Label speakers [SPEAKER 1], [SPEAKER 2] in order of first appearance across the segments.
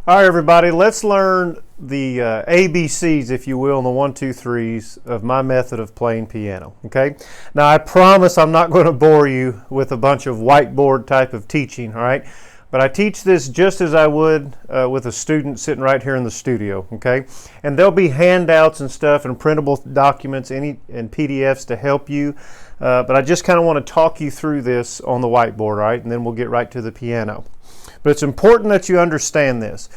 [SPEAKER 1] All right, everybody, let's learn the ABCs, if you will, and the 1, 2, 3s of my method of playing piano, okay? Now, I promise I'm not going to bore you with a bunch of whiteboard type of teaching, all right? But I teach this just as I would with a student sitting right here in the studio, okay? And there'll be handouts and stuff and printable documents and PDFs to help you. But I just kind of want to talk you through this on the whiteboard, all right? And then we'll get right to the piano. But it's important that you understand this.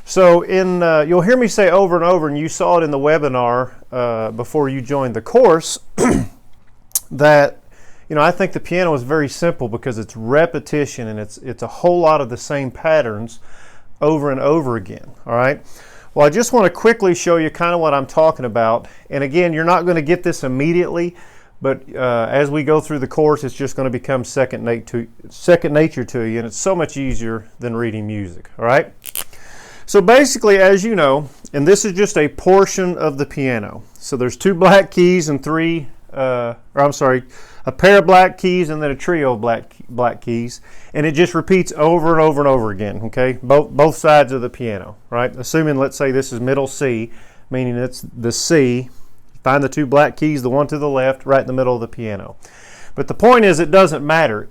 [SPEAKER 1] So you'll hear me say over and over, and you saw it in the webinar before you joined the course, that I think the piano is very simple because it's repetition and it's a whole lot of the same patterns over and over again. All right. Well, I just want to quickly show you kind of what I'm talking about. And again, you're not going to get this immediately, but as we go through the course, it's just going to become second nature to you, and it's so much easier than reading music. All right. So basically, as you know, and this is just a portion of the piano. So there's 2 black keys and a pair of black keys and then a trio of black keys, and it just repeats over and over and over again, okay? Both sides of the piano, right? Assuming, let's say this is middle C, meaning it's the C. Find the 2 black keys, the one to the left, right in the middle of the piano. But the point is, it doesn't matter.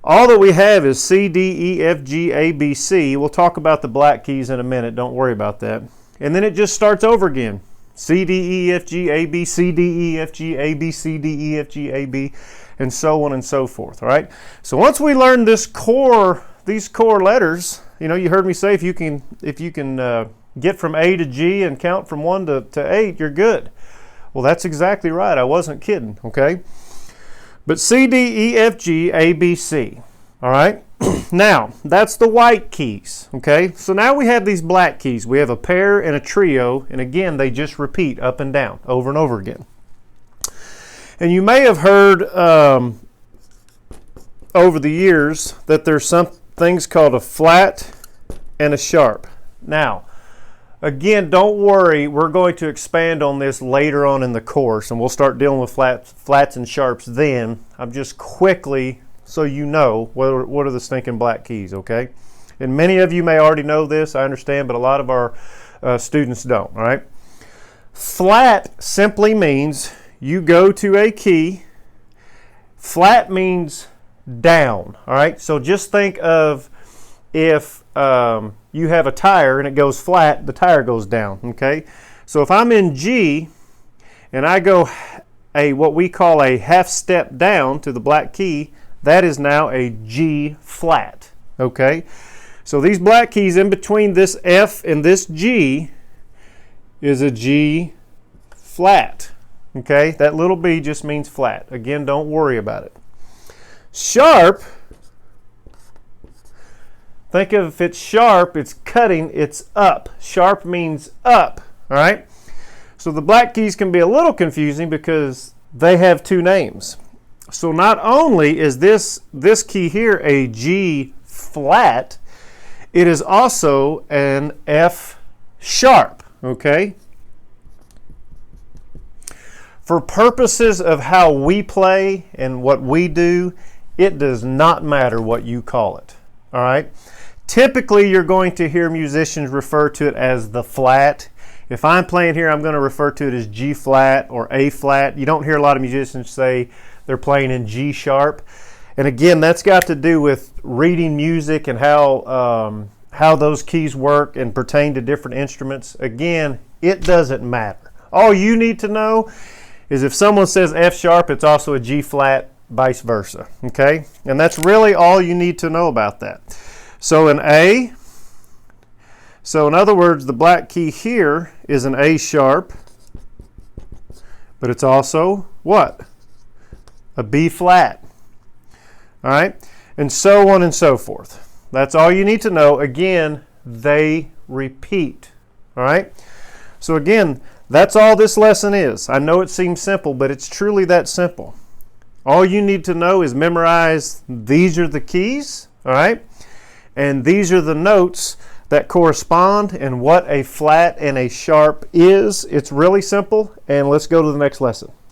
[SPEAKER 1] All that we have is C, D, E, F, G, A, B, C. We'll talk about the black keys in a minute. Don't worry about that. And then it just starts over again. C, D, E, F, G, A, B, C, D, E, F, G, A, B, C, D, E, F, G, A, B, and so on and so forth, all right? So once we learn these core letters, you heard me say if you can get from A to G and count from 1 to 8, you're good. Well, that's exactly right. I wasn't kidding, okay? But C, D, E, F, G, A, B, C, all right? Now, that's the white keys, okay? So now we have these black keys. We have a pair and a trio, and again, they just repeat up and down over and over again. And you may have heard over the years that there's some things called a flat and a sharp. Now, again, don't worry, we're going to expand on this later on in the course, and we'll start dealing with flats and sharps then. I'm just quickly, so you know, what are the stinking black keys, okay? And many of you may already know this, I understand, but a lot of our students don't, all right? Flat simply means you go to a key. Flat means down, all right? So just think of if you have a tire and it goes flat, the tire goes down, okay? So if I'm in G and I go what we call a half step down to the black key, that is now a G flat, okay? So these black keys in between this F and this G is a G flat, okay? That little B just means flat. Again, don't worry about it. Sharp, think of if it's sharp, it's cutting, it's up. Sharp means up, all right? So the black keys can be a little confusing because they have 2 names. So not only is this key here a G flat, it is also an F sharp, okay? For purposes of how we play and what we do, it does not matter what you call it, all right? Typically, you're going to hear musicians refer to it as the flat. If I'm playing here, I'm going to refer to it as G flat or A flat. You don't hear a lot of musicians say they're playing in G sharp. And again, that's got to do with reading music and how those keys work and pertain to different instruments. Again, it doesn't matter. All you need to know is if someone says F sharp, it's also a G flat, vice versa, okay? And that's really all you need to know about that. So in A, so in other words, the black key here is an A sharp, but it's also what? A B flat, all right? And so on and so forth. That's all you need to know. Again, they repeat, all right? So again, that's all this lesson is. I know it seems simple, but it's truly that simple. All you need to know is memorize these are the keys, all right? And these are the notes that correspond and what a flat and a sharp is. It's really simple, and let's go to the next lesson.